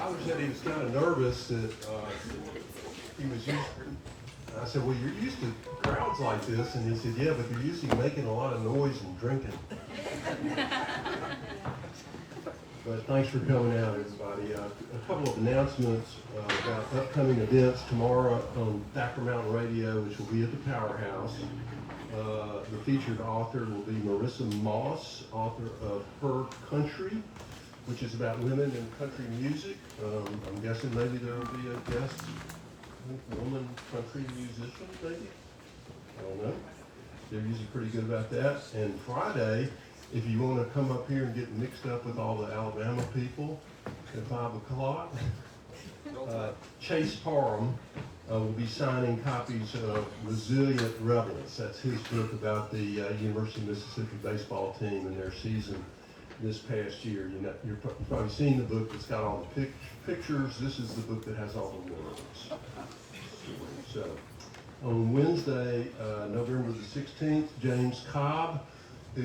Tyler said he was kind of nervous that he was used. I said, well, you're used to crowds like this, and he said, yeah, but you're used to making a lot of noise and drinking. But thanks for coming out, everybody. A couple of announcements about upcoming events tomorrow on Thacker Mountain Radio, which will be at the Powerhouse. The featured author will be Marissa Moss, author of Her Country, which is about women in country music. I'm guessing maybe there will be a guest woman country musician, maybe? I don't know. They're usually pretty good about that. And Friday, if you want to come up here and get mixed up with all the Alabama people at 5 o'clock, Chase Parham will be signing copies of Resilient Rebels. That's his book about the University of Mississippi baseball team and their season this past year. You've probably seen the book that's got all the pictures. This is the book that has all the words. So, on Wednesday, November the 16th, James Cobb, who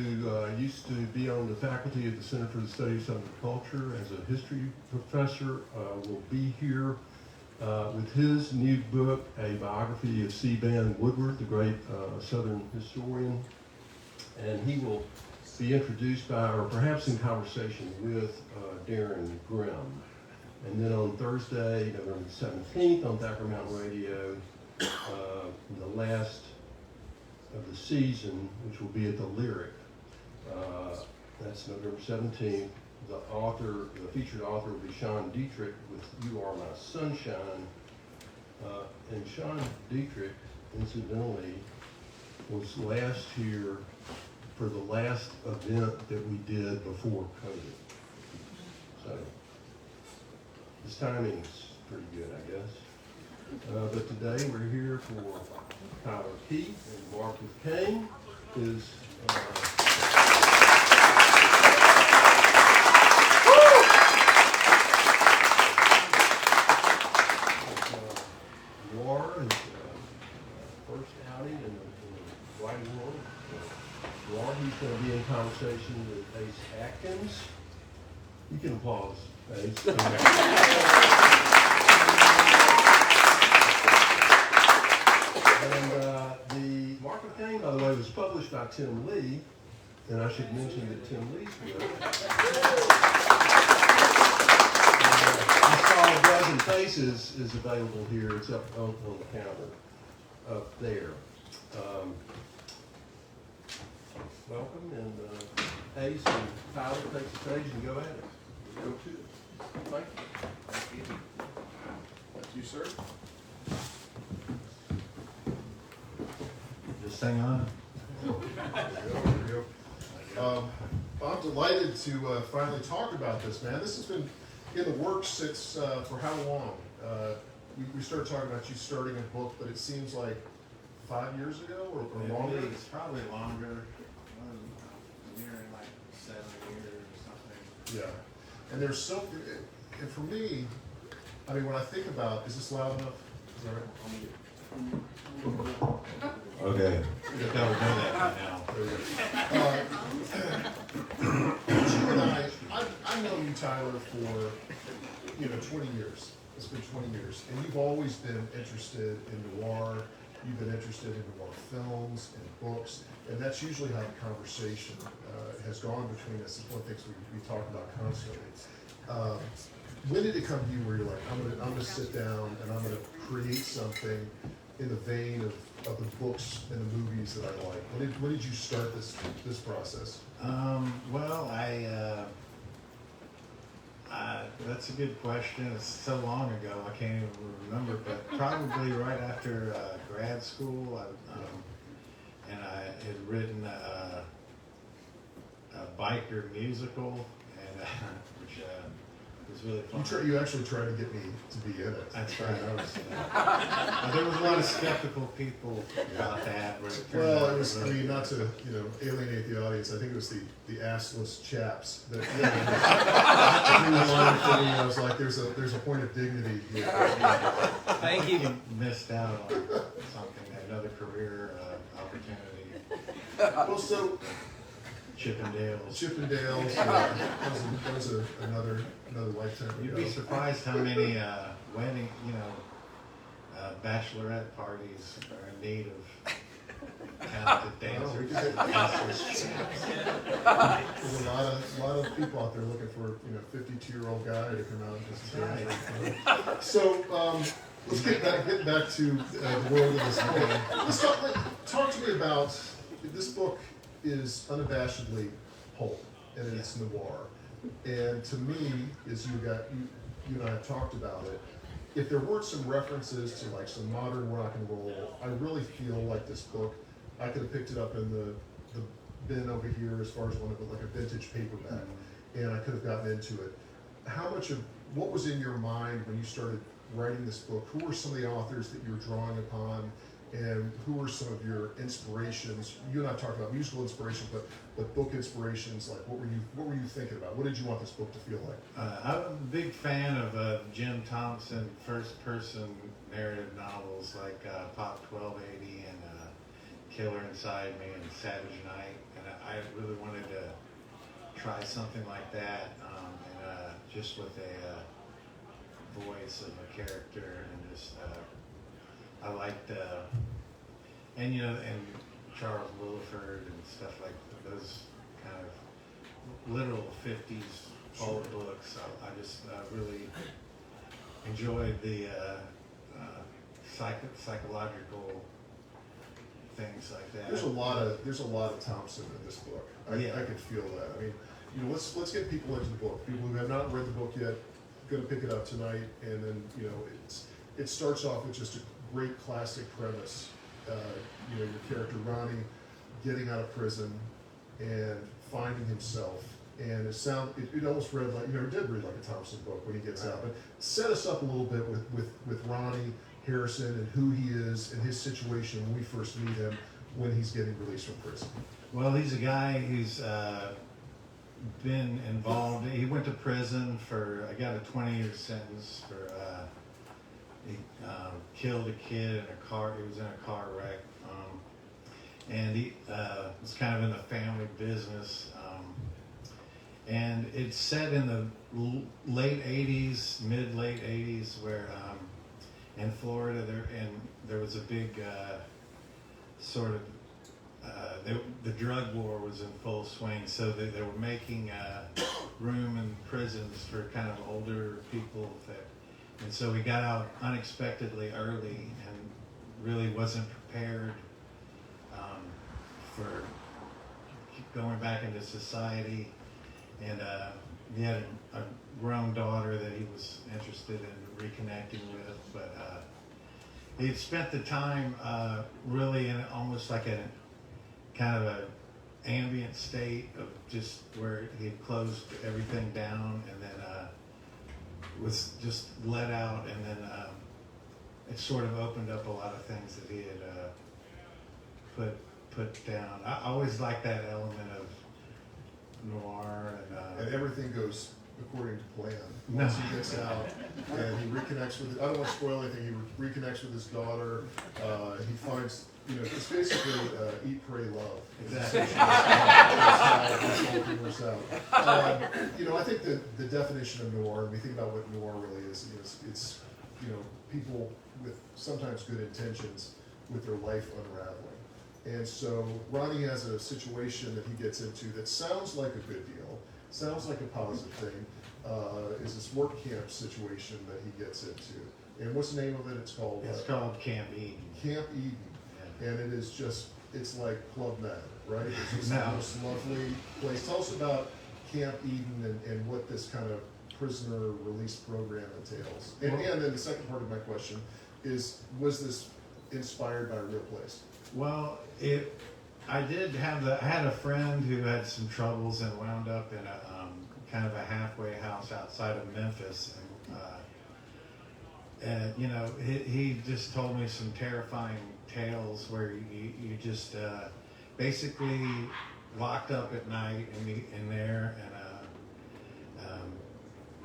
used to be on the faculty at the Center for the Study of Southern Culture as a history professor, will be here with his new book, a biography of C. Vann Woodward, the great Southern historian. And he will be introduced by, or perhaps in conversation with, Darren Grimm. And then on Thursday, November 17th, on Thacker Mountain Radio, the last of the season, which will be at the Lyric. That's November 17th. The featured author will be Sean Dietrich with You Are My Sunshine. And Sean Dietrich, incidentally, was last here for the last event that we did before COVID. So, this timing's pretty good, I guess. But today we're here for Tyler Keith and Mark of Cain. War is first outing in the writing world. War, he's going to be in conversation with Ace Atkins. You can applause, Ace. And the Mark of Cain, by the way, was published by Tim Lee, and I should mention that Tim Lee's book. I saw A Dozen Faces is available here. It's up on the counter up there. Welcome, and Ace and Tyler take the stage and go at it. Go to it. Thank you. Thank you. Thank you, sir. Just hang on. There we go. I'm delighted to finally talk about this, man. This has been in the works since, for how long? We started talking about you starting a book, but it seems like 5 years ago or longer? It's probably longer. Near like 7 years or something. Yeah. And there's so, and for me, I mean, when I think about, is this loud enough? Is that right? Okay. You know that right now. You and I know you, Tyler, for 20 years. It's been 20 years, and you've always been interested in noir. You've been interested in noir films and books, and that's usually how the conversation has gone between us. It's one of the things we talk about constantly. When did it come to you where you're like, I'm gonna sit down and I'm gonna create something in the vein of the books and the movies that I like? When did you start this process? Well, that's a good question. It's so long ago, I can't even remember, but probably right after grad school, and I had written a biker musical, and which was really fun. You actually tried to get me to be in it. That's right. There was a lot of skeptical people about that. Well, it was, I mean, not to, alienate the audience, I think it was the assless chaps that, I was like, there's a point of dignity here. I think you missed out on something, another career opportunity. Well, so Chippendales. Chippendales. That was another lifetime You'd ago. be surprised how many wedding, bachelorette parties are in need of talented dancers. There's a lot of people out there looking for 52-year-old guy to come out and just dance. So let's get back to the world of this book. Let's talk to me about this book. Is unabashedly pulp and it's noir, and to me, as you and I have talked about it, if there weren't some references to like some modern rock and roll, I really feel like this book, I could have picked it up in the bin over here as far as one of it, like a vintage paperback, and I could have gotten into it. What was in your mind when you started writing this book? Who were some of the authors that you were drawing upon, and who were some of your inspirations? You and I talked about musical inspiration, but book inspirations. Like, what were you thinking about? What did you want this book to feel like? I'm a big fan of Jim Thompson first-person narrative novels like Pop 1280 and Killer Inside Me and Savage Night, and I really wanted to try something like that, and just with a voice of a character, and just I liked and Charles Willeford and stuff like those kind of literal 50s old books. I just really enjoyed the psychological things like that. There's a lot of Thompson in this book. I could feel that. I mean, let's get people into the book. People who have not read the book yet, going to pick it up tonight, and then it starts off with just a great classic premise. Your character Ronnie getting out of prison and finding himself, and it almost read like it did read like a Thompson book when he gets out. But set us up a little bit with Ronnie Harrison and who he is and his situation when we first meet him when he's getting released from prison. Well, he's a guy who's been involved. He went to prison I got a 20-year sentence for he killed a kid in a car. He was in a car wreck, and he was kind of in the family business. And it's set in the late 80s, mid-late 80s, where in Florida there was a big sort of the drug war was in full swing, so they were making room in prisons for kind of older people and so he got out unexpectedly early and really wasn't prepared for going back into society, and he had a grown daughter that he was interested in reconnecting with, but he had spent the time really in almost like a kind of a ambient state of just where he had closed everything down, and then was just let out, and then it sort of opened up a lot of things that he had put down. I always liked that element of noir, And everything goes according to plan. Once he gets out and he reconnects with, I don't want to spoil anything, he reconnects with his daughter. He finds, it's basically eat, pray, love. Exactly. That's how it works out. I think the definition of noir, when we think about what noir really is it's people with sometimes good intentions with their life unraveling. And so Ronnie has a situation that he gets into that sounds like a good deal, sounds like a positive thing, is this work camp situation that he gets into. And what's the name of it? It's called Camp Eden. Camp Eden. Yeah. And it is it's like Club Med, right? It's just the most lovely place. Tell us about Camp Eden and what this kind of prisoner release program entails. And then the second part of my question is, was this inspired by a real place? Well, I had a friend who had some troubles and wound up in a kind of a halfway house outside of Memphis, and he just told me some terrifying tales where you just basically locked up at night in there,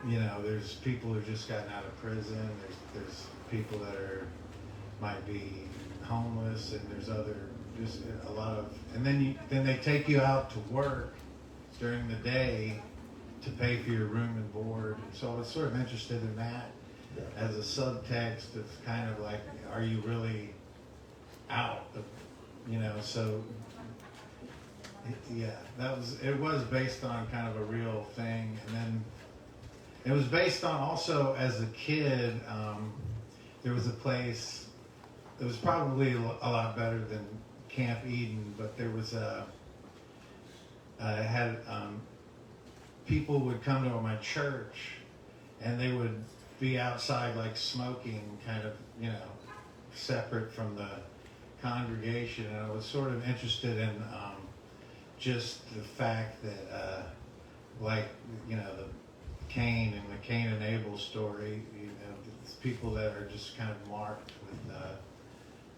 and there's people who've just gotten out of prison. There's people that might be homeless, and there's just a lot of, and then they take you out to work, during the day to pay for your room and board. And so I was sort of interested in that as a subtext of kind of like, are you really out of, so yeah, it was based on kind of a real thing. And then it was based on also as a kid, there was a place, it was probably a lot better than Camp Eden, but there was people would come to my church and they would be outside like smoking, kind of, separate from the congregation. And I was sort of interested in just the fact that, the Cain and the Cain and Abel story, it's people that are just kind of marked with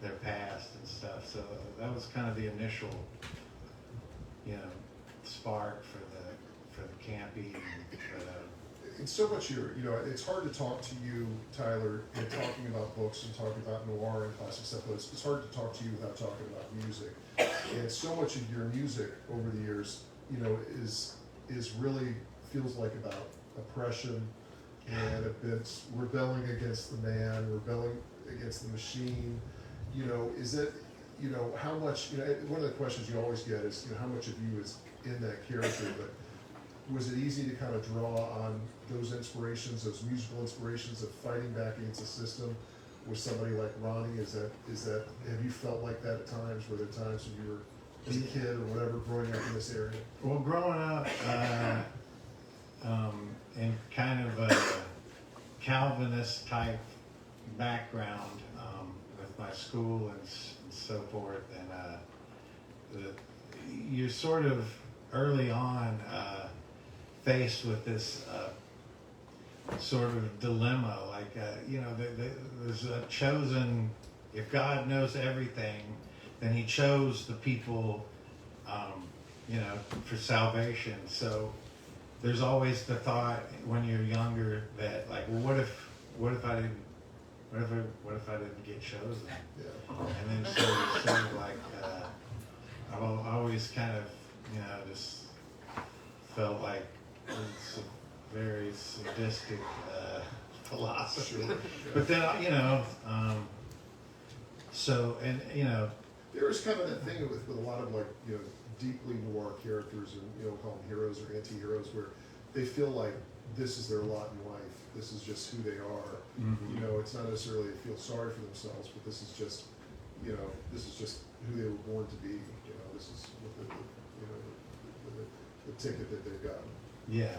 their past and stuff. So that was kind of the initial, spark for the campy. It's so much it's hard to talk to you, Tyler, and talking about books and talking about noir and classic stuff, but it's hard to talk to you without talking about music. And so much of your music over the years, is really feels like about oppression and a bit rebelling against the man, rebelling against the machine. Is it, how much, one of the questions you always get is, how much of you is in that character, but was it easy to kind of draw on those inspirations, those musical inspirations of fighting back against the system with somebody like Ronnie? Is that, have you felt like that at times? Were there times when you were as a kid or whatever growing up in this area? Well, growing up in kind of a Calvinist type background with my school and so forth, and you're sort of early on faced with this sort of dilemma, like there's a chosen. If God knows everything, then He chose the people, for salvation. So there's always the thought when you're younger that, like, well, what if I didn't get chosen? Yeah. And then so it's sort of like I've always kind of just felt like it's a very sadistic philosophy. Sure. But then There was kind of that thing with a lot of deeply noir characters, and call them heroes or anti-heroes, where they feel like this is their lot in life. This is just who they are. Mm-hmm. It's not necessarily they feel sorry for themselves, but this is just who they were born to be. This is what the ticket that they've gotten. Yeah,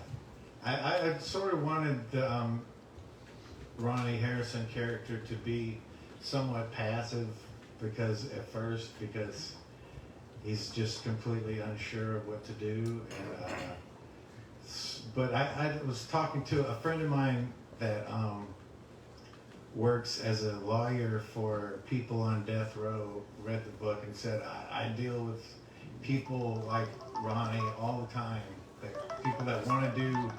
I sort of wanted the Ronnie Harrison character to be somewhat passive because he's just completely unsure of what to do. And but I was talking to a friend of mine that works as a lawyer for people on death row, read the book and said, I deal with people like Ronnie all the time, people that want to do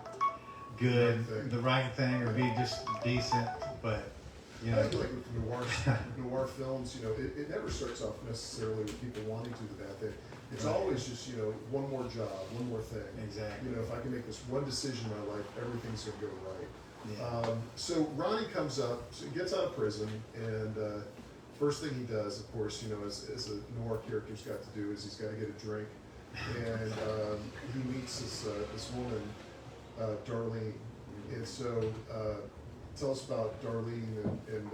good, the right thing, or be just decent, but I feel like with noir films, it never starts off necessarily with people wanting to do the bad thing. It's Right. always just, one more job, one more thing. Exactly. If I can make this one decision in my life, everything's going to go right. Yeah. So Ronnie comes up, so he gets out of prison, and first thing he does, of course, as a noir character's got to do, is he's got to get a drink. And he meets this woman, Darlene. And so tell us about Darlene and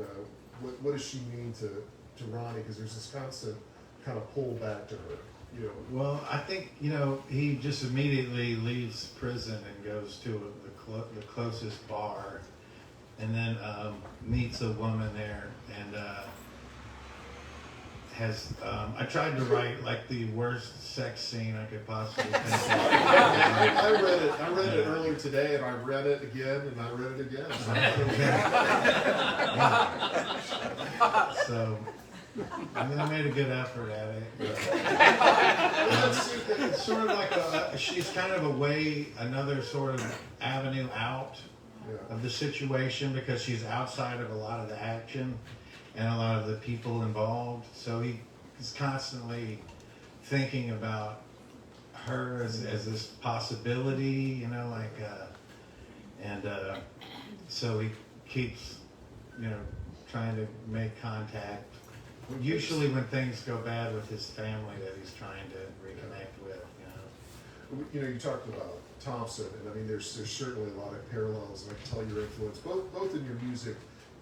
what does she mean to Ronnie? Because there's this constant kind of pull back to her. Well, I think, he just immediately leaves prison and goes to the closest bar, and then meets a woman there, and I tried to write like the worst sex scene I could possibly think of. I read it earlier today, and I read it again, and I read it again. So I made a good effort at it. It's sort of like she's kind of another sort of avenue out of the situation, because she's outside of a lot of the action and a lot of the people involved. So he's constantly thinking about her as this possibility, you know, like, so he keeps, you know, trying to make contact. Usually when things go bad with his family that he's trying to reconnect with, you know. You know, you talked about Thompson, and I mean, there's certainly a lot of parallels, and I can tell your influence both in your music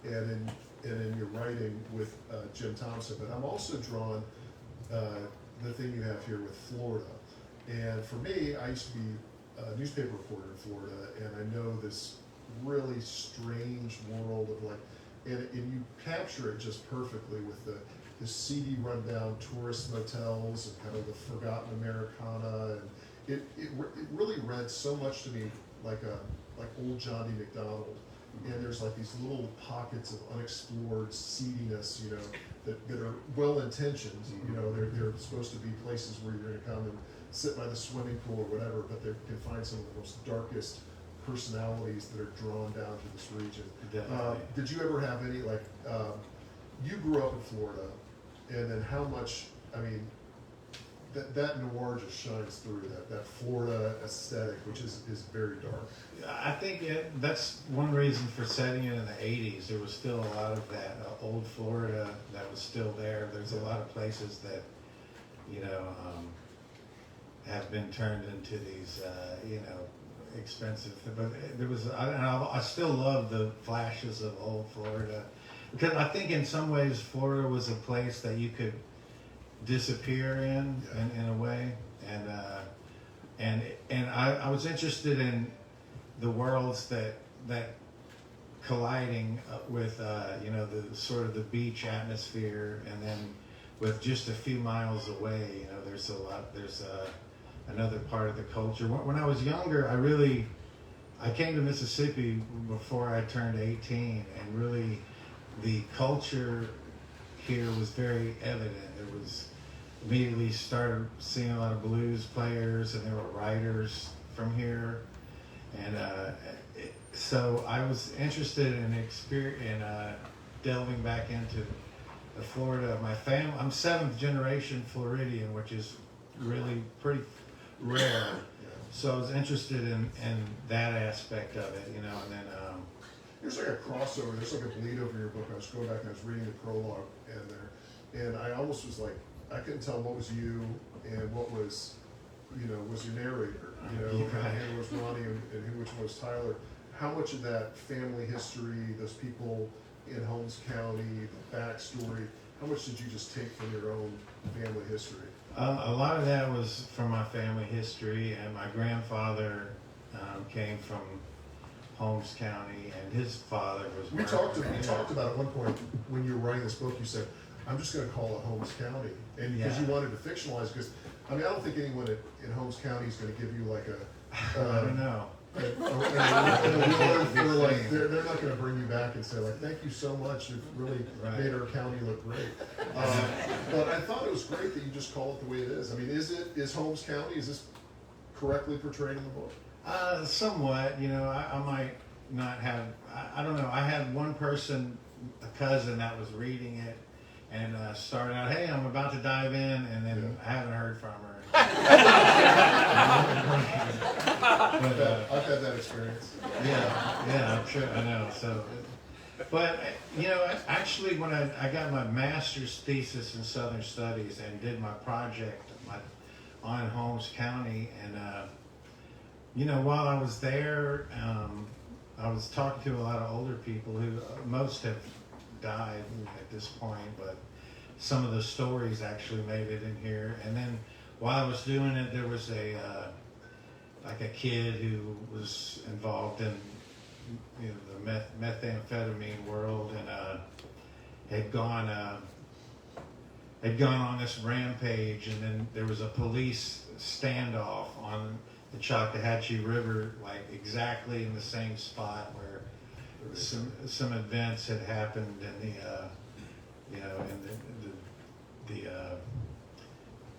and in your writing with Jim Thompson. But I'm also drawn the thing you have here with Florida. And for me, I used to be a newspaper reporter in Florida, and I know this really strange world of like, and you capture it just perfectly with the seedy rundown tourist motels and kind of the forgotten Americana, and it really read so much to me like old Johnny McDonald. And there's like these little pockets of unexplored seediness, you know, that are well intentioned. You know, they're supposed to be places where you're going to come and sit by the swimming pool or whatever, but they can find some of the most darkest personalities that are drawn down to this region. Did you ever have any, like, you grew up in Florida, and then how much, I mean, that noir just shines through, that Florida aesthetic, which is very dark. I think that's one reason for setting it in the 80s. There was still a lot of that old Florida that was still there. There's a lot of places that, you know, have been turned into these, you know, expensive. But there was, I still love the flashes of old Florida, because I think in some ways Florida was a place that you could disappear in a way, and I was interested in the worlds that colliding with you know, the sort of the beach atmosphere, and then with just a few miles away, you know, there's another part of the culture. When I was younger, I came to Mississippi before I turned 18, and really the culture here was very evident. It was immediately started seeing a lot of blues players, and there were writers from here, and so I was interested in delving back into the Florida. My family, I'm 7th generation Floridian, which is really pretty rare. So I was interested in that aspect of it, you know, and then There's like a crossover, there's like a bleed over your book. I was going back and I was reading the prologue and I almost was like, I couldn't tell what was you and what was, you know, was your narrator, you know, and who was Ronnie and which one was Tyler. How much of that family history, those people in Holmes County, the backstory, how much did you just take from your own family history? A lot of that was from my family history, and my grandfather came from Holmes County, and his father was. We talked about at one point when you were writing this book. You said, "I'm just going to call it Holmes County," and because you wanted to fictionalize. Because I mean, I don't think anyone in Holmes County is going to give you like a. I don't know. They're not going to bring you back and say like, "Thank you so much. You've really made our county look great." But I thought it was great that you just call it the way it is. I mean, is Holmes County? Is this correctly portrayed in the book? Somewhat. You know, I might not have. I don't know. I had one person, a cousin, that was reading it and started out, "Hey, I'm about to dive in," and then I haven't heard from her. But, I've had that experience. Yeah, I'm sure. I know. So, but you know, actually, when I got my master's thesis in Southern Studies and did my project on Holmes County, and you know, while I was there, I was talking to a lot of older people who most have died at this point, but some of the stories actually made it in here. And then while I was doing it, there was like a kid who was involved in, you know, the methamphetamine world, and had gone on this rampage, and then there was a police standoff on the Choctawhatchee River, like exactly in the same spot where some events had happened in the you know, in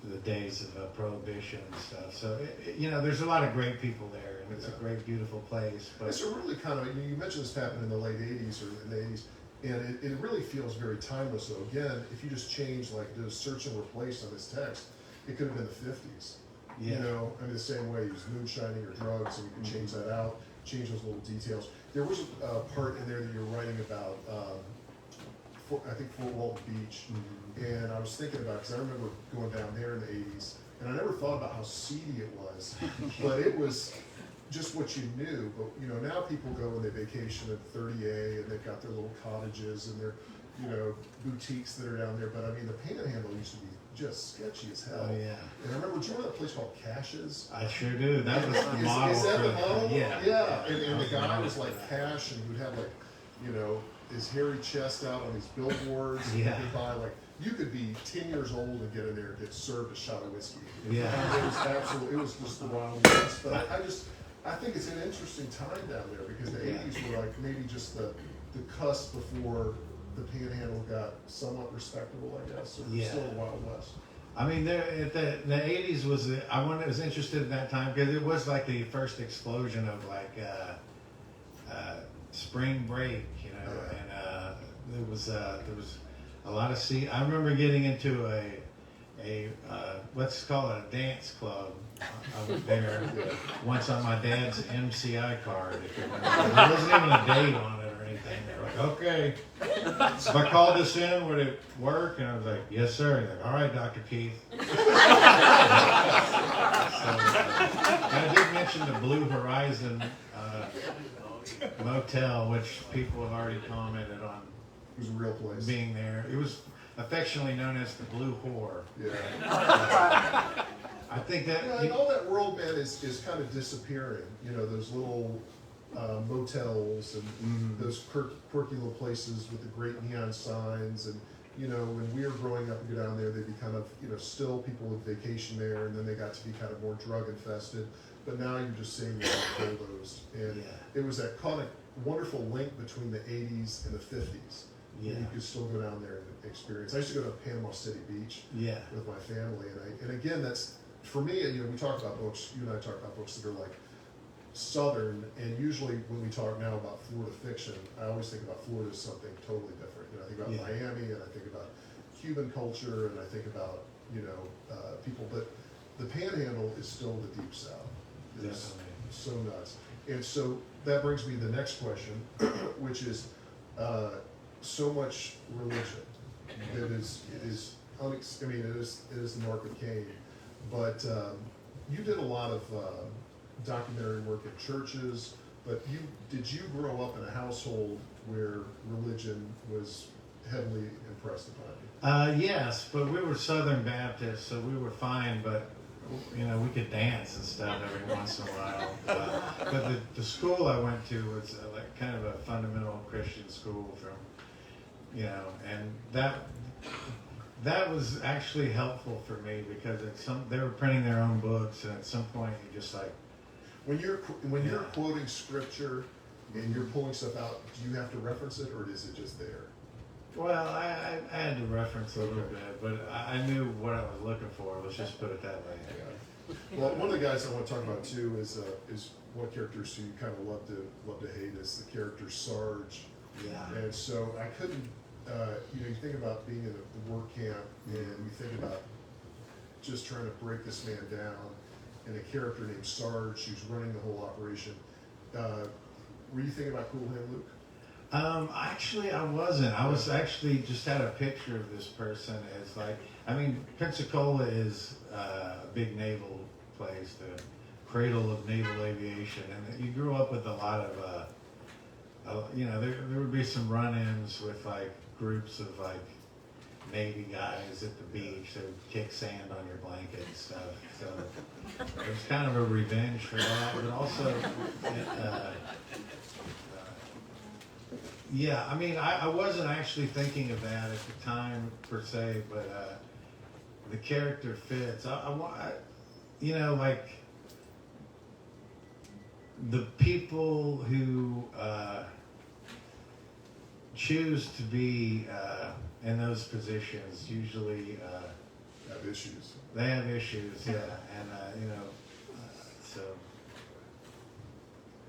the days of Prohibition and stuff. So you know, there's a lot of great people there, and it's a great, beautiful place. But it's a really kind of, you mentioned this happened in the late '80s or in the '80s, and it really feels very timeless. So again, if you just change, like, do a search and replace on this text, it could have been the '50s. Yeah. You know, I mean, the same way, use moonshining or drugs, and you can change that out, change those little details. There was a part in there that you're writing about, I think Fort Walton Beach, and I was thinking about, because I remember going down there in the 80s, and I never thought about how seedy it was, but it was just what you knew. But you know, now people go and they vacation at 30A, and they've got their little cottages and their, you know, boutiques that are down there. But I mean, the Panhandle used to be just sketchy as hell. Oh yeah. And I remember, do you remember that place called Cash's? I sure do. That was the model. Is that the for- model? Yeah. Yeah. And the guy was like Cash, and he would have like, you know, his hairy chest out on these billboards. And Yeah. you could buy like, you could be 10 years old and get in there and get served a shot of whiskey. Yeah. It was absolutely, it was just the Wild West. But I think it's an interesting time down there, because the Yeah. 80s were like maybe just the cusp before the Panhandle got somewhat respectable, I guess, or Yeah. still the Wild West. I mean, the 80s was, I was interested in that time because it was like the first explosion of like spring break, you know, Yeah. and there was a lot of I remember getting into a let's call it a dance club. I was there once on my dad's MCI card. If you remember. There wasn't even a date on it or anything. They were like, okay. If I called this in, would it work? And I was like, yes, sir. And they're like, all right, Dr. Keith. And I did mention the Blue Horizon motel, which people have already commented on It was a real place. being there. It was affectionately known as the Blue Whore. Yeah. I think that Yeah, and all that world, man, is kind of disappearing. You know, those little motels and those quirky little places with the great neon signs. And, you know, when we were growing up and go down there, they'd be kind of, you know, still people would vacation there, and then they got to be kind of more drug infested. But now you're just seeing them bulldozed. And Yeah. it was that kind of wonderful link between the 80s and the 50s. Yeah. You could still go down there and experience. I used to go to Panama City Beach yeah. with my family, and again, that's, for me, you know, we talk about books, you and I talk about books that are like Southern, and usually when we talk now about Florida fiction, I always think about Florida as something totally different. You know, I think about Yeah. Miami, and I think about Cuban culture, and I think about, you know, people, but the Panhandle is still the Deep South. It's Definitely. so nuts. And so that brings me to the next question, which is, so much religion that is I mean, it is the Mark of Cain, but you did a lot of documentary work in churches. But did you grow up in a household where religion was heavily impressed upon you? Yes, but we were Southern Baptists, so we were fine. But you know, we could dance and stuff every once in a while. But the school I went to was like kind of a fundamental Christian school from, you know, and that was actually helpful for me because they were printing their own books, and at some point you just like, When you're quoting scripture and you're pulling stuff out, do you have to reference it, or is it just there? well, I had to reference a little bit, but I knew what I was looking for. Let's just put it that way. Well, one of the guys I want to talk about too is what characters do you kind of love to hate is the character Sarge. Yeah. And so I couldn't, you know, you think about being in the work camp, and you think about just trying to break this man down, and a character named Sarge who's running the whole operation. Were you thinking about Cool Hand Luke? Actually, I wasn't. I was actually just had a picture of this person as like, I mean, Pensacola is a big naval place, the cradle of naval aviation, and you grew up with a lot of, you know, there would be some run-ins with like groups of like Navy guys at the beach that would kick sand on your blanket and stuff. So it was kind of a revenge for that, but also, yeah, I mean, I wasn't actually thinking of that at the time per se, but the character fits. You know, like the people who choose to be in those positions usually Have issues. they have issues, yeah, and you know, so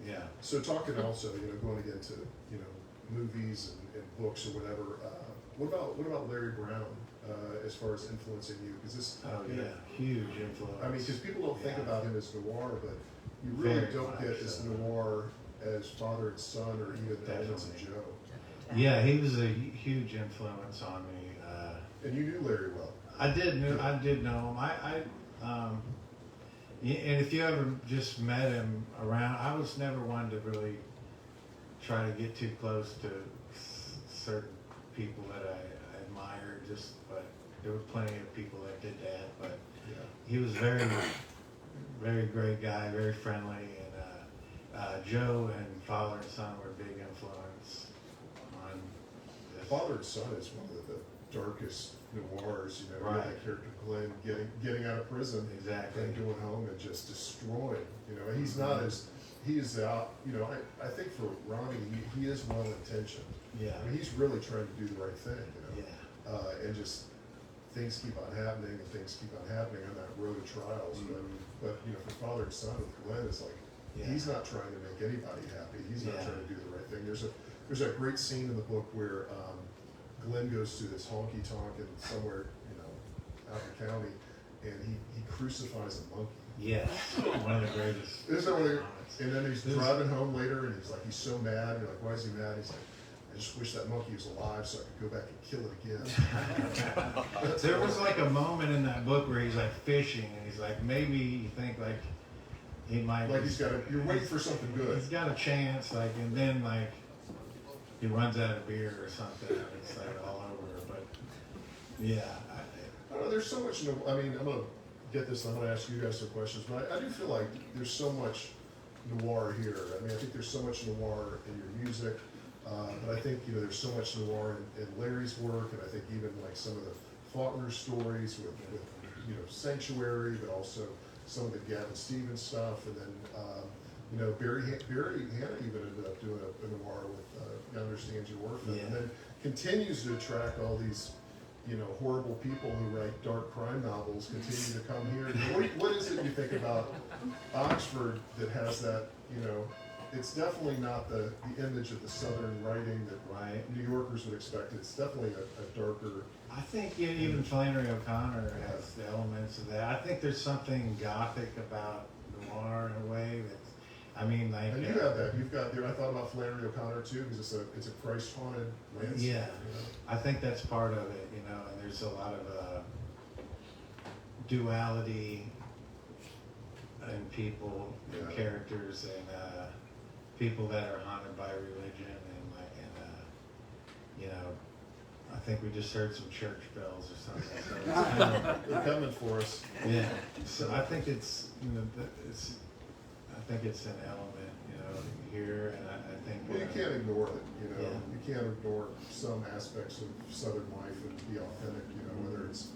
yeah. So talking also, you know, going again to, you know, movies and books or whatever, What about Larry Brown as far as influencing you? Because this, Oh yeah, huge influence. I mean, because people don't think Yeah. about him as noir, but you really Very don't get much as so. noir as Father and Son or even Elements of Definitely. Joe. Yeah, he was a huge influence on me. And you knew Larry well. I did know him. And if you ever just met him around, I was never one to really try to get too close to certain people that I admired. But there were plenty of people that did that. But Yeah. he was very great guy, very friendly, and Joe and Father and Son were a big influence on this. Father and Son is one of the darkest noirs. You know, Right. that character Glenn getting out of prison Exactly. and going home and just destroying. You know, and he's not as he's out. You know, I think for Ronnie, he is well intentioned. Yeah. I mean, he's really trying to do the right thing. You know, Yeah. and just things keep on happening and things keep on happening on that road of trials. But you know, for Father and Son with Glenn, it's like Yeah. he's not trying to make anybody happy. He's not Yeah. trying to do the right thing. There's a great scene in the book where Glenn goes to this honky tonk and somewhere, you know, out in the county, and he crucifies a monkey. Yes. One of the greatest. Isn't that really, moments. and then he's driving home later, and he's so mad. You're like, why is he mad? He's like, I just wish that monkey was alive so I could go back and kill it again. There was like a moment in that book where he's like fishing, and he's like, maybe you think like he might. Like you're waiting for something good. He's got a chance, like, and then like he runs out of beer or something. And it's like all over. But yeah, I don't know, there's so much, I mean, I'm gonna get this, I'm gonna ask you guys some questions, but I do feel like there's so much noir here. I mean, I think there's so much noir in your music, but I think, you know, there's so much noir in Larry's work, and I think even like some of the Faulkner stories with you know, Sanctuary, but also some of the Gavin Stevens stuff, and then, you know, Barry Hannah even ended up doing a noir with Understands Your Orphan, Yeah. and then continues to attract all these, you know, horrible people who write dark crime novels continue to come here. What is it you think about Oxford that has that, you know, it's definitely not the image of the Southern writing that right. New Yorkers would expect. It's definitely a darker, I think even Flannery O'Connor has the elements of that. I think there's something gothic about noir in a way that, I mean, like. and you have that. You've got there. I thought about Flannery O'Connor too, because it's a Christ haunted landscape. Yeah, You know? I think that's part of it, you know, and there's a lot of duality in people, and Yeah. characters, and people that are haunted by religion, you know, I think we just heard some church bells or something. So it's kind of, They're coming for us. yeah, so I think it's, you know, I think it's an element, you know, here, and I think. Well, you can't ignore it. You know, Yeah. you can't ignore some aspects of Southern life and be authentic. You know, whether it's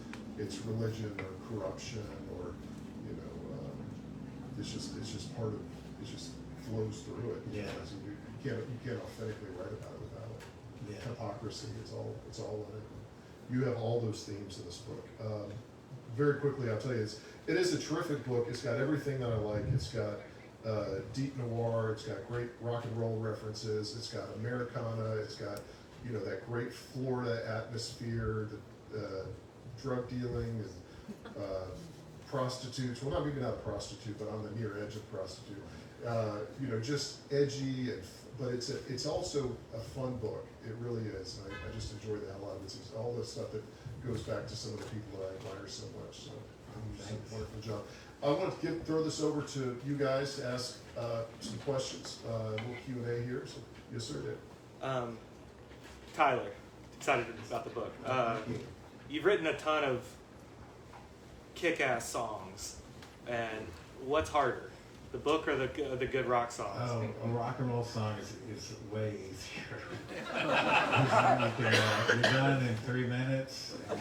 religion or corruption or, you know, it's just part of it. Just flows through it. Yeah. You can't authentically write about it without it. Yeah. Hypocrisy, it's all in it. You have all those themes in this book. Very quickly, I'll tell you, it is a terrific book. It's got everything that I like. It's got deep noir. It's got great rock and roll references. It's got Americana. It's got, you know, that great Florida atmosphere, the drug dealing and prostitutes. Well, not a prostitute, but on the near edge of prostitute. You know, just edgy, but it's also a fun book. It really is. And I just enjoy the hell out of it. It's all the stuff that goes back to some of the people that I admire so much. So you did a wonderful job. I want to throw this over to you guys to ask some questions. A little Q&A here. So, yes, sir, Dave. Tyler, excited about the book. You've written a ton of kick-ass songs, and what's harder, the book or the good rock songs? Oh, a rock and roll song is way easier. You're done in 3 minutes. And,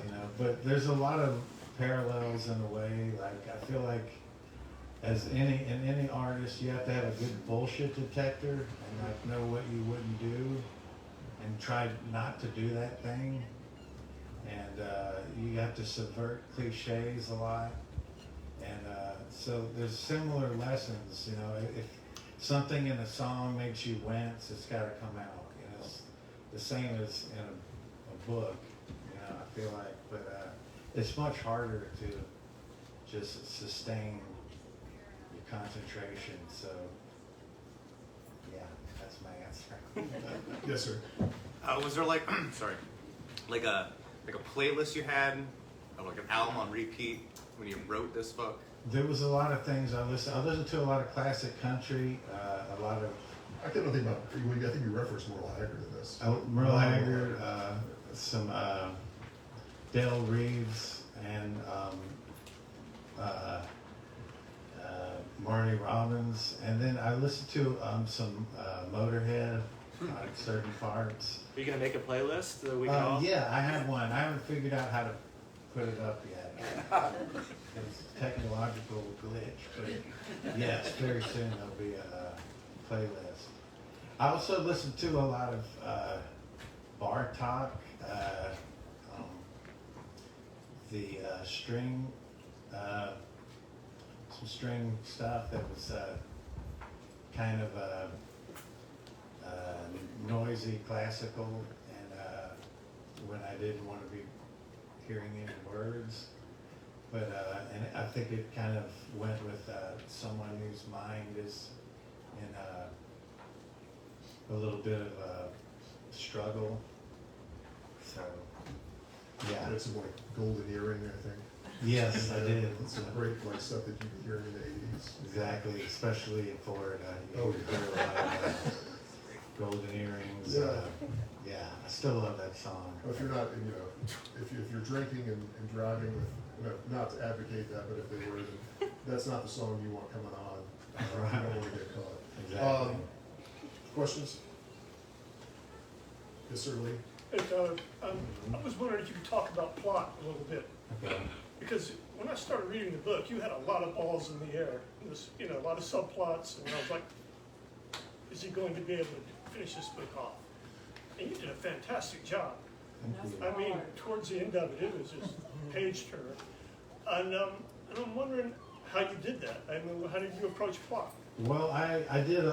you know, but there's a lot of parallels in a way. Like I feel like as any artist, you have to have a good bullshit detector and like know what you wouldn't do, and try not to do that thing. And you have to subvert cliches a lot. And so there's similar lessons, you know, if something in a song makes you wince, it's got to come out. You know, the same as in a book, you know, I feel like, but it's much harder to just sustain your concentration, so yeah, that's my answer. Yes, sir. Was there like, sorry, like a playlist you had, or like an album on repeat when you wrote this book? There was a lot of things I listened to a lot of classic country, a lot of I can't know anything about, I think you referenced Merle Haggard in this. Merle Haggard, some Dale Reeves, and Marty Robbins, and then I listened to some Motorhead on certain parts. Are you gonna make a playlist that we can all? Yeah, I have one. I haven't figured out how to put it up yet. It's a technological glitch, but yes, very soon there'll be a playlist. I also listen to a lot of Bartok, the string, some string stuff that was kind of noisy, classical, and when I didn't want to be hearing any words. But and I think it kind of went with someone whose mind is in a little bit of a struggle. So, yeah. It's some like Golden Earring, I think. Yes, I did. It's some great like stuff that you could hear in the 80s. Exactly, especially in Florida. You Oh, hear a lot of golden earrings. Yeah. Yeah, I still love that song. Well, if you're not, you know, if you're drinking and driving with, you know, not to advocate that, but if they were, then that's not the song you want coming on. You Right. don't want to get caught. Exactly. Questions? Yes, sir, Lee? I was wondering if you could talk about plot a little bit, Okay. because when I started reading the book, you had a lot of balls in the air. It was, you know, a lot of subplots, and I was like, is he going to be able to finish this book off? And you did a fantastic job. Thank you. I mean, towards the end of it, it was just page turner. And I'm wondering how you did that. I mean, how did you approach plot? Well, I did,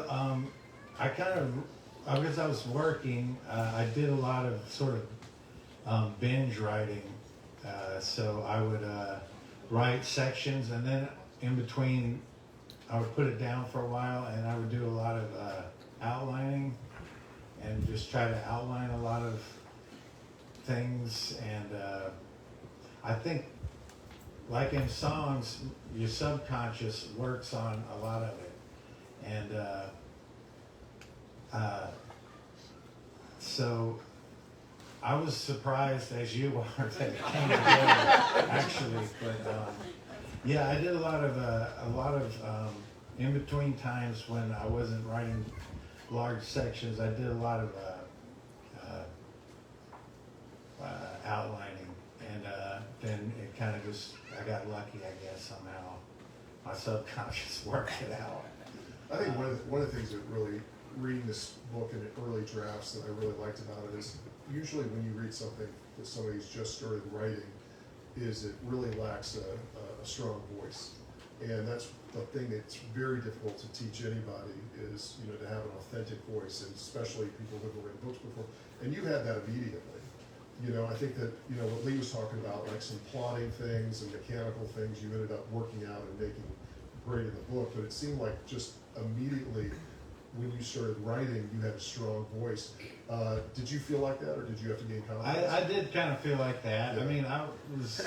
I kind of, because I was working, I did a lot of sort of binge writing. So I would write sections, and then in between, I would put it down for a while, and I would do a lot of outlining, and just try to outline a lot of things. And I think, like in songs, your subconscious works on a lot of it. And so I was surprised, as you are, that it came together, actually. But yeah, I did a lot of in between times when I wasn't writing large sections. I did a lot of outlining, and then it kind of just, I got lucky, I guess, somehow. My subconscious worked it out. I think one of the things that really, reading this book in early drafts that I really liked about it is, usually when you read something that somebody's just started writing, is it really lacks a strong voice. And that's the thing that's very difficult to teach anybody is, you know, to have an authentic voice, and especially people who have written books before. And you had that immediately. You know, I think that, you know, what Lee was talking about, like some plotting things and mechanical things you ended up working out and making great in the book, but it seemed like just immediately when you started writing, you had a strong voice. Did you feel like that, or did you have to gain confidence? I did kind of feel like that. Yeah. I mean, I was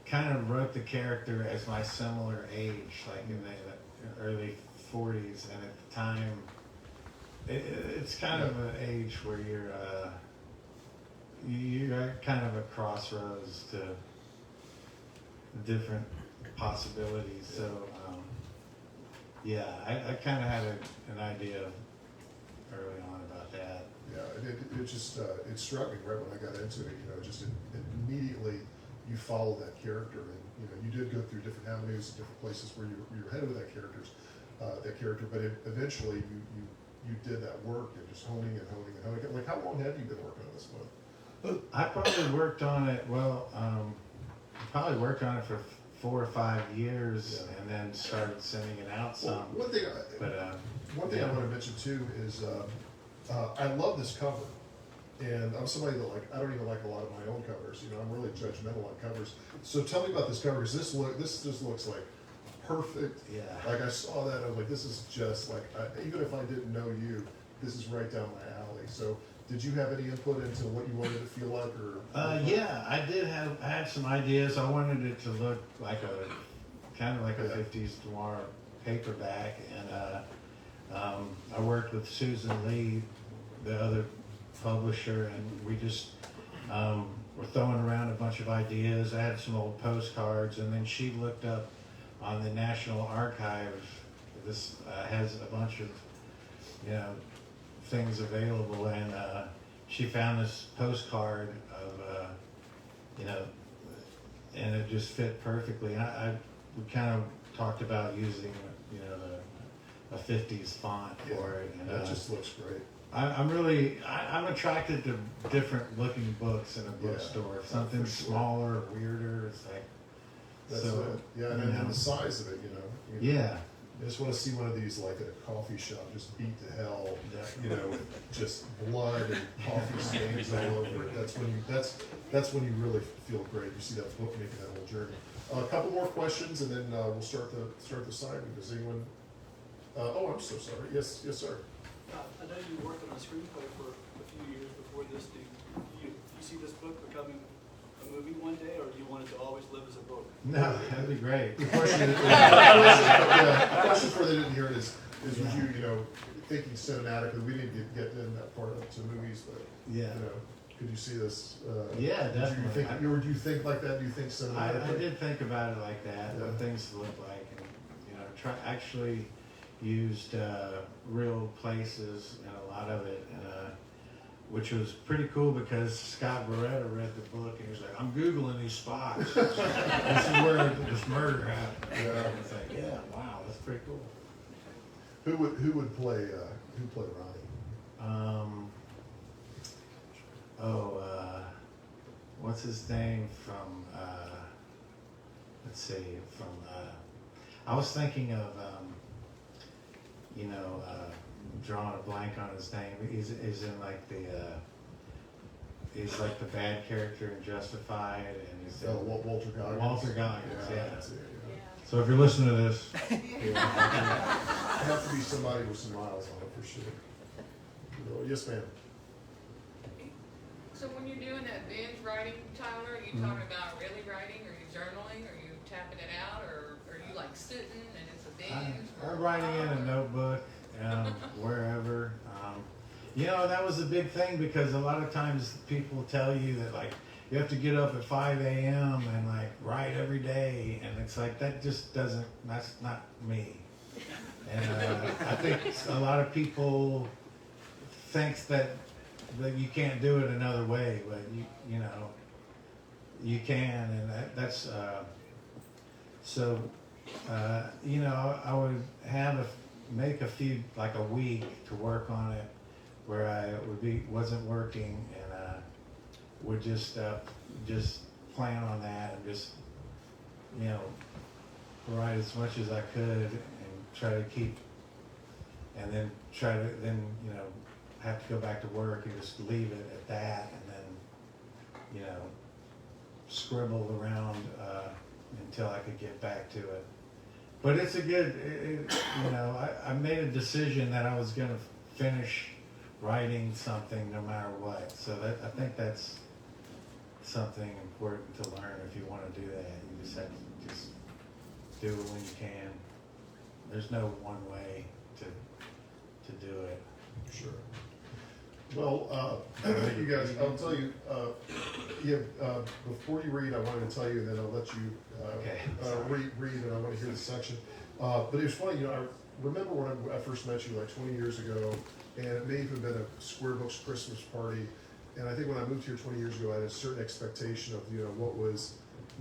kind of wrote the character as my similar age, like in the early 40s, and at the time, it's kind of an age where you're at kind of a crossroads to different possibilities. So yeah, I kind of had an idea early on about that. Yeah, it just, it struck me right when I got into it, you know, just immediately you follow that character, and, you know, you did go through different avenues, different places where you were headed with that character, but eventually you did that work and just honing and honing and honing. Like, how long have you been working on this book? I probably worked on it, probably worked on it for 4 or 5 years, Yeah. and then started sending it out some. Well, one thing But I yeah. want to mention too is I love this cover. And I'm somebody that I don't even like a lot of my own covers. I'm really judgmental on covers. So tell me about this cover, because this just looks like perfect. Yeah. Like I saw that, I was like, this is just like, even if I didn't know you, this is right down my alley. So did you have any input into what you wanted it to feel like, or? Yeah, I had some ideas. I wanted it to look like kind of like a 50s noir paperback, and I worked with Susan Lee, the other publisher, and we just were throwing around a bunch of ideas. I had some old postcards, and then she looked up on the National Archive. This has a bunch of things available, and she found this postcard of and it just fit perfectly. We kind of talked about using a 50s font for it, and that just looks great. I'm attracted to different looking books in a bookstore. If something's smaller or weirder, it's like That's it. Yeah, and then the size of it, Yeah. I just want to see one of these like at a coffee shop, just beat to hell, with just blood and coffee stains all over it. That's when you really feel great. You see that book making that whole journey. A couple more questions, and then we'll start the signing. Does anyone? I'm so sorry. Yes, sir. I know you worked on a screenplay for a few years before this. Do you see this book becoming a movie one day, or do you want it to always live as a book? No, that'd be great. The question for they didn't hear it is would you thinking cinematically? We didn't get in that part up to movies, but could you see this? Yeah, definitely. Do you think like that? Do you think cinematically? I did think about it like that, what things look like, and actually used real places and a lot of it, which was pretty cool because Scott Beretta read the book and he was like, "I'm Googling these spots. This is where this murder happened." Yeah. It's like, wow, that's pretty cool. Who would play Ronnie? What's his name from? I was thinking of. Drawing a blank on his name. He's in like he's like the bad character in Justified, and he's Walter Goggins. Walter Goggins, yeah. That's it, So if you're listening to this, It have to be somebody with some miles on it for sure. Yes, ma'am. So when you're doing that binge writing, Tyler, are you talking about really writing? Are you journaling? Are you tapping it out? Or are you like sitting and it's a binge? I'm writing in a notebook, wherever. That was a big thing because a lot of times people tell you that like you have to get up at 5 a.m. and like write every day, and it's like that's not me. And I think a lot of people thinks that you can't do it another way, but you can, and that's I would make a few, like a week to work on it where I wasn't working, and would just plan on that and just write as much as I could and try to keep, and then have to go back to work and just leave it at that, and then scribble around until I could get back to it. But it's a good, I made a decision that I was going to finish writing something no matter what. So I think that's something important to learn if you want to do that. You just have to just do it when you can. There's no one way to do it. Sure. Well, you guys, I'll tell you, before you read, I wanted to tell you, and then I'll let you read, and I want to hear the section. But it was funny, I remember when I first met you like 20 years ago, and it may have been a Square Books Christmas party, and I think when I moved here 20 years ago, I had a certain expectation of, what was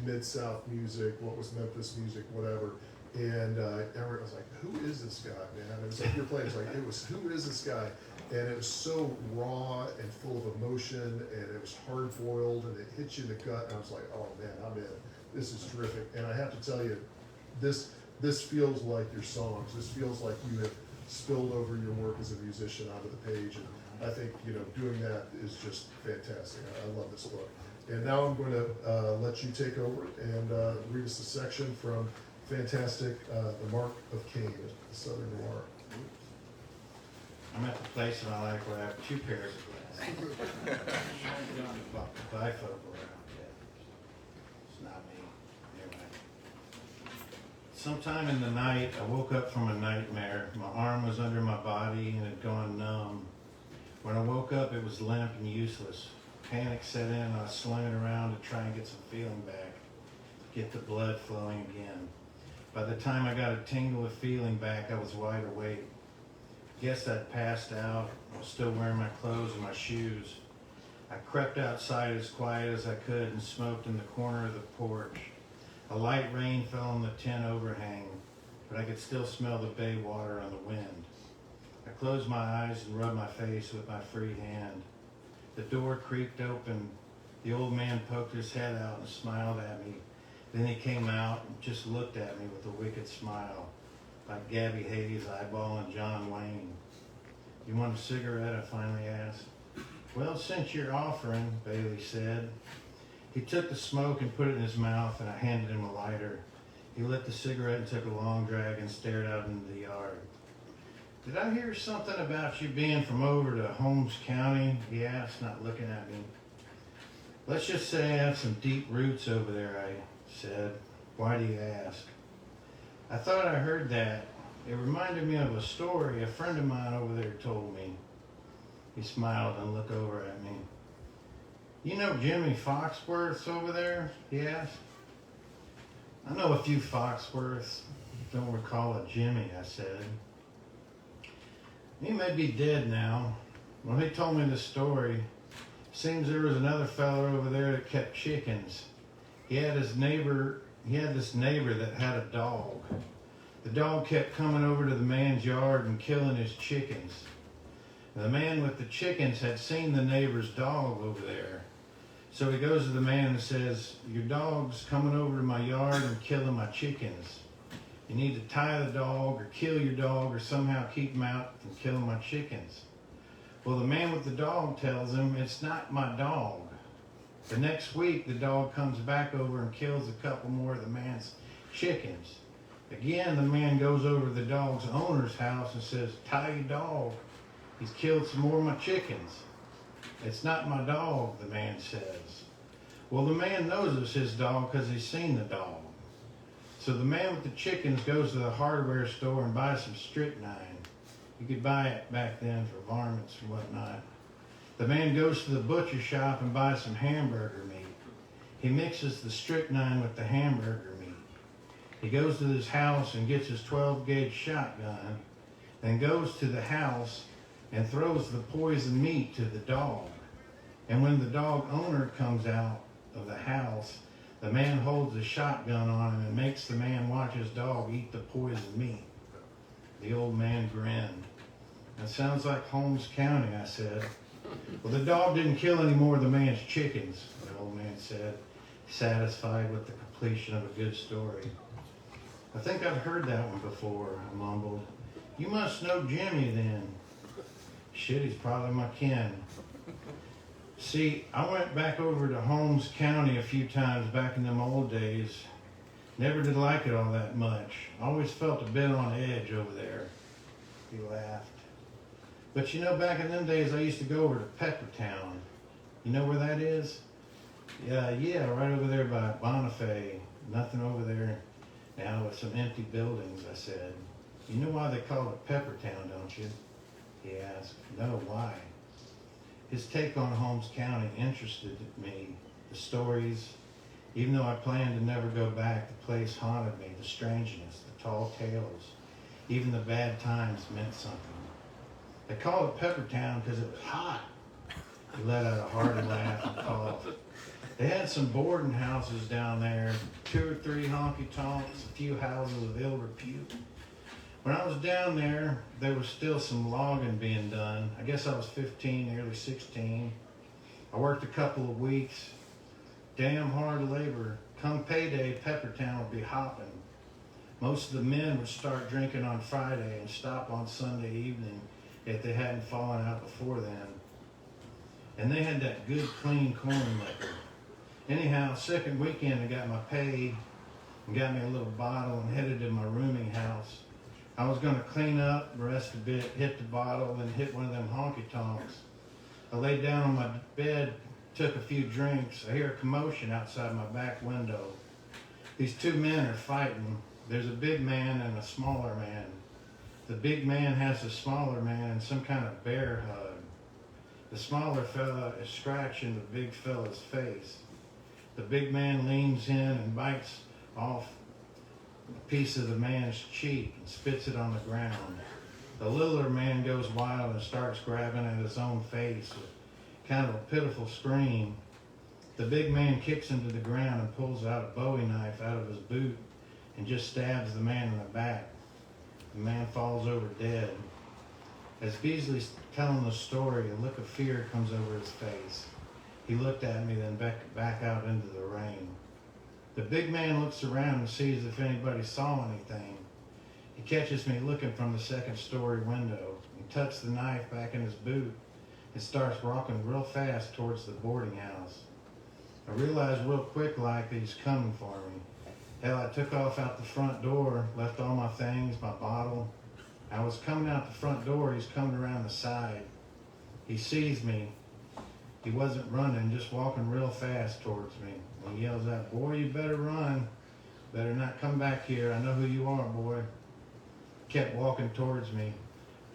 Mid-South music, what was Memphis music, whatever. And everyone was like, "Who is this guy, man?" It was like you're playing. Who is this guy? And it was so raw and full of emotion, and it was hard boiled, and it hit you in the gut. And I was like, "Oh man, I'm in. This is terrific." And I have to tell you, this feels like your songs. This feels like you have spilled over your work as a musician onto the page. And I think, doing that is just fantastic. I love this book. And now I'm going to let you take over and read us a section from fantastic, The Mark of Cain, the Southern Noir. I'm at the place in my life where I have 2 pairs of glasses. Bifocal around. It's not me. Anyway. Sometime in the night, I woke up from a nightmare. My arm was under my body and had gone numb. When I woke up, it was limp and useless. Panic set in and I was slinging around to try and get some feeling back, get the blood flowing again. By the time I got a tingle of feeling back, I was wide awake. Guess I'd passed out. I was still wearing my clothes and my shoes. I crept outside as quiet as I could and smoked in the corner of the porch. A light rain fell on the tin overhang, but I could still smell the bay water on the wind. I closed my eyes and rubbed my face with my free hand. The door creaked open. The old man poked his head out and smiled at me. Then he came out and just looked at me with a wicked smile, like Gabby Hayes eyeballing John Wayne. "You want a cigarette?" I finally asked. "Well, since you're offering," Bailey said. He took the smoke and put it in his mouth, and I handed him a lighter. He lit the cigarette and took a long drag and stared out into the yard. "Did I hear something about you being from over to Holmes County?" he asked, not looking at me. "Let's just say I have some deep roots over there," I said. "Why do you ask?" "I thought I heard that. It reminded me of a story a friend of mine over there told me." He smiled and looked over at me. "You know Jimmy Foxworth's over there?" he asked. "I know a few Foxworths. Don't recall a Jimmy," I said. "He may be dead now. Well, he told me this story. Seems there was another feller over there that kept chickens. He had this neighbor that had a dog. The dog kept coming over to the man's yard and killing his chickens. The man with the chickens had seen the neighbor's dog over there. So he goes to the man and says, 'Your dog's coming over to my yard and killing my chickens. You need to tie the dog or kill your dog or somehow keep him out from killing my chickens.' Well, the man with the dog tells him, 'It's not my dog.' The next week, the dog comes back over and kills a couple more of the man's chickens. Again, the man goes over to the dog's owner's house and says, 'Tie your dog. He's killed some more of my chickens.' 'It's not my dog,' the man says. Well, the man knows it's his dog because he's seen the dog. So the man with the chickens goes to the hardware store and buys some strychnine. You could buy it back then for varmints and whatnot. The man goes to the butcher shop and buys some hamburger meat. He mixes the strychnine with the hamburger meat. He goes to his house and gets his 12-gauge shotgun, then goes to the house and throws the poison meat to the dog. And when the dog owner comes out of the house, the man holds the shotgun on him and makes the man watch his dog eat the poison meat." The old man grinned. "That sounds like Holmes County," I said. "Well, the dog didn't kill any more of the man's chickens," the old man said, satisfied with the completion of a good story. "I think I've heard that one before," I mumbled. "You must know Jimmy then." "Shit, he's probably my kin." See, I went back over to Holmes County a few times back in them old days. Never did like it all that much. Always felt a bit on edge over there. He laughed. "But you know, back in them days, I used to go over to Peppertown. You know where that is?" Yeah, right over there by Bonifay. Nothing over there now with some empty buildings," I said. "You know why they call it Peppertown, don't you?" he asked. "No, why?" His take on Holmes County interested me. The stories, even though I planned to never go back, the place haunted me. The strangeness, the tall tales, even the bad times meant something. They called it Peppertown because it was hot. He let out a hearty laugh and coughed. They had some boarding houses down there, 2 or 3 honky-tonks, a few houses of ill repute. When I was down there, there was still some logging being done. I guess I was 15, nearly 16. I worked a couple of weeks. Damn hard labor. Come payday, Peppertown would be hopping. Most of the men would start drinking on Friday and stop on Sunday evening if they hadn't fallen out before then. And they had that good, clean corn liquor. Anyhow, second weekend I got my pay and got me a little bottle and headed to my rooming house. I was going to clean up, rest a bit, hit the bottle, and hit one of them honky-tonks. I laid down on my bed, took a few drinks. I hear a commotion outside my back window. These two men are fighting. There's a big man and a smaller man. The big man has the smaller man in some kind of bear hug. The smaller fella is scratching the big fella's face. The big man leans in and bites off a piece of the man's cheek and spits it on the ground. The littler man goes wild and starts grabbing at his own face with kind of a pitiful scream. The big man kicks him to the ground and pulls out a Bowie knife out of his boot and just stabs the man in the back. The man falls over dead. As Beasley's telling the story, a look of fear comes over his face. He looked at me, then back out into the rain. The big man looks around and sees if anybody saw anything. He catches me looking from the second-story window. He tucks the knife back in his boot and starts walking real fast towards the boarding house. I realized real quick like that he's coming for me. Hell, I took off out the front door, left all my things, my bottle. I was coming out the front door, he's coming around the side. He sees me. He wasn't running, just walking real fast towards me. And he yells out, "Boy, you better run. Better not come back here. I know who you are, boy." Kept walking towards me.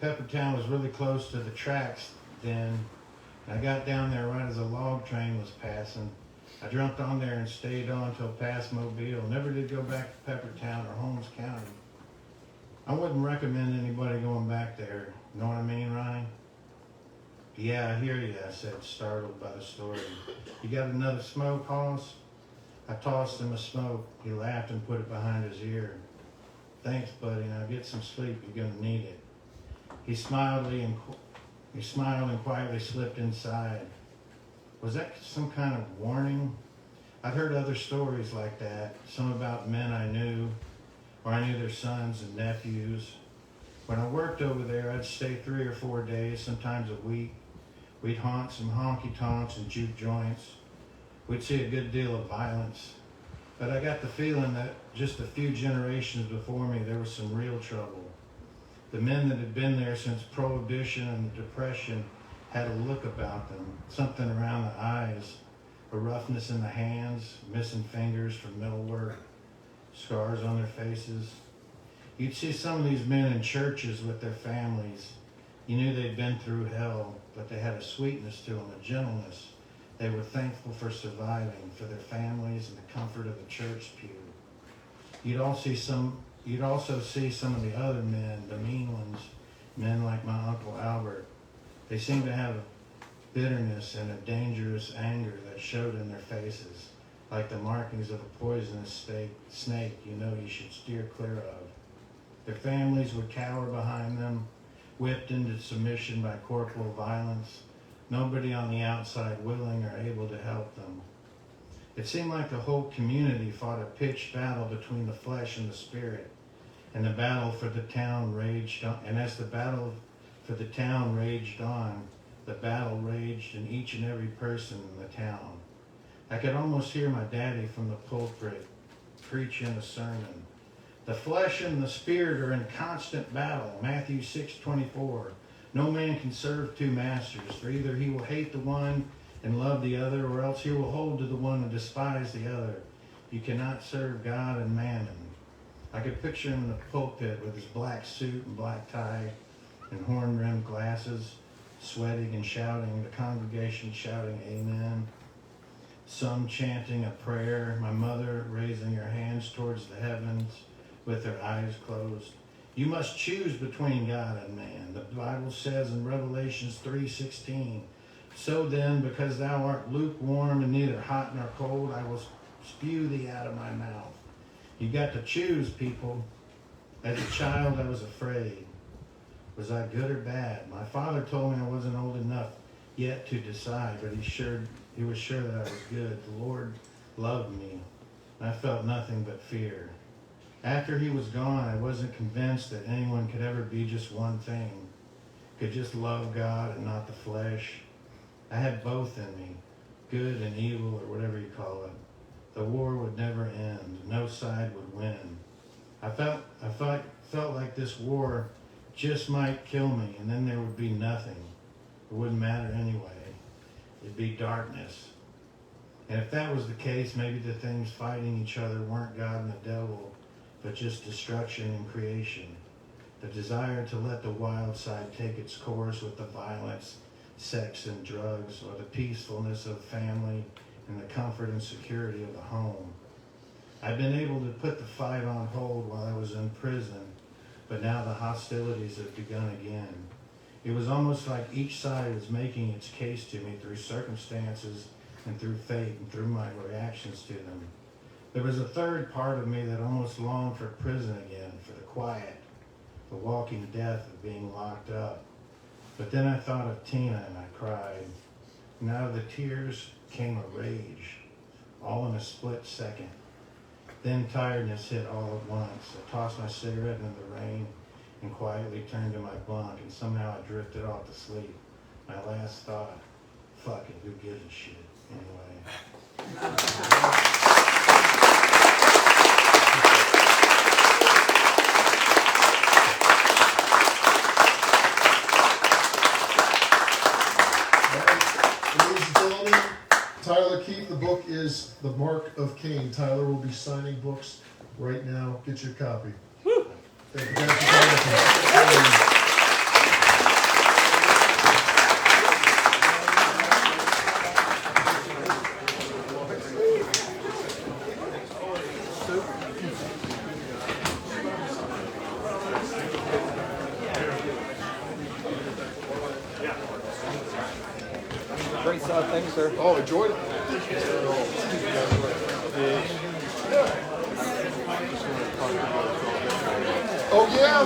Peppertown was really close to the tracks then. I got down there right as a log train was passing. I jumped on there and stayed on till past Mobile. Never did go back to Peppertown or Holmes County. I wouldn't recommend anybody going back there. Know what I mean, Ronnie? "Yeah, I hear you," I said, startled by the story. "You got another smoke, Hoss?" I tossed him a smoke. He laughed and put it behind his ear. "Thanks, buddy. Now get some sleep. You're going to need it." He smiled and quietly slipped inside. Was that some kind of warning? I'd heard other stories like that, some about men I knew, or I knew their sons and nephews. When I worked over there, I'd stay 3 or 4 days, sometimes a week. We'd haunt some honky-tonks and juke joints. We'd see a good deal of violence. But I got the feeling that just a few generations before me, there was some real trouble. The men that had been there since Prohibition and the Depression had a look about them, something around the eyes, a roughness in the hands, missing fingers from metal work, scars on their faces. You'd see some of these men in churches with their families. You knew they'd been through hell, but they had a sweetness to them, a gentleness. They were thankful for surviving, for their families and the comfort of the church pew. You'd also see some of the other men, the mean ones, men like my Uncle Albert. They seemed to have a bitterness and a dangerous anger that showed in their faces, like the markings of a poisonous snake you know you should steer clear of. Their families would cower behind them, whipped into submission by corporal violence, nobody on the outside willing or able to help them. It seemed like the whole community fought a pitched battle between the flesh and the spirit, and the battle for the town raged on. And as the battle for the town raged on, the battle raged in each and every person in the town. I could almost hear my daddy from the pulpit preaching a sermon. The flesh and the spirit are in constant battle. Matthew 6:24. No man can serve two masters, for either he will hate the one and love the other, or else he will hold to the one and despise the other. You cannot serve God and mammon. I could picture him in the pulpit with his black suit and black tie and horn-rimmed glasses, sweating and shouting, the congregation shouting amen. Some chanting a prayer, my mother raising her hands towards the heavens with her eyes closed. You must choose between God and man. The Bible says in Revelation 3:16, "So then, because thou art lukewarm and neither hot nor cold, I will spew thee out of my mouth." You got to choose, people. As a child, I was afraid. Was I good or bad? My father told me I wasn't old enough yet to decide, but he was sure that I was good. The Lord loved me. I felt nothing but fear. After he was gone, I wasn't convinced that anyone could ever be just one thing. could just love God and not the flesh. I had both in me, good and evil, or whatever you call it. The war would never end. No side would win. I felt like this war just might kill me, and then there would be nothing. It wouldn't matter anyway. It'd be darkness. And if that was the case, maybe the things fighting each other weren't God and the devil, but just destruction and creation. The desire to let the wild side take its course with the violence, sex, and drugs, or the peacefulness of family and the comfort and security of the home. I've been able to put the fight on hold while I was in prison, but now the hostilities have begun again. It was almost like each side was making its case to me through circumstances and through fate and through my reactions to them. There was a third part of me that almost longed for prison again, for the quiet, the walking death of being locked up. But then I thought of Tina and I cried. And out of the tears came a rage, all in a split second. Then tiredness hit all at once. I tossed my cigarette into the rain and quietly turned to my bunk, and somehow I drifted off to sleep. My last thought, fuck it, who gives a shit anyway? Ladies and gentlemen, Tyler Keith, the book is The Mark of Cain. Tyler will be signing books right now. Get your copy. Thank you guys for coming. Great stuff, thanks, sir. Oh, enjoyed it. Oh, yeah.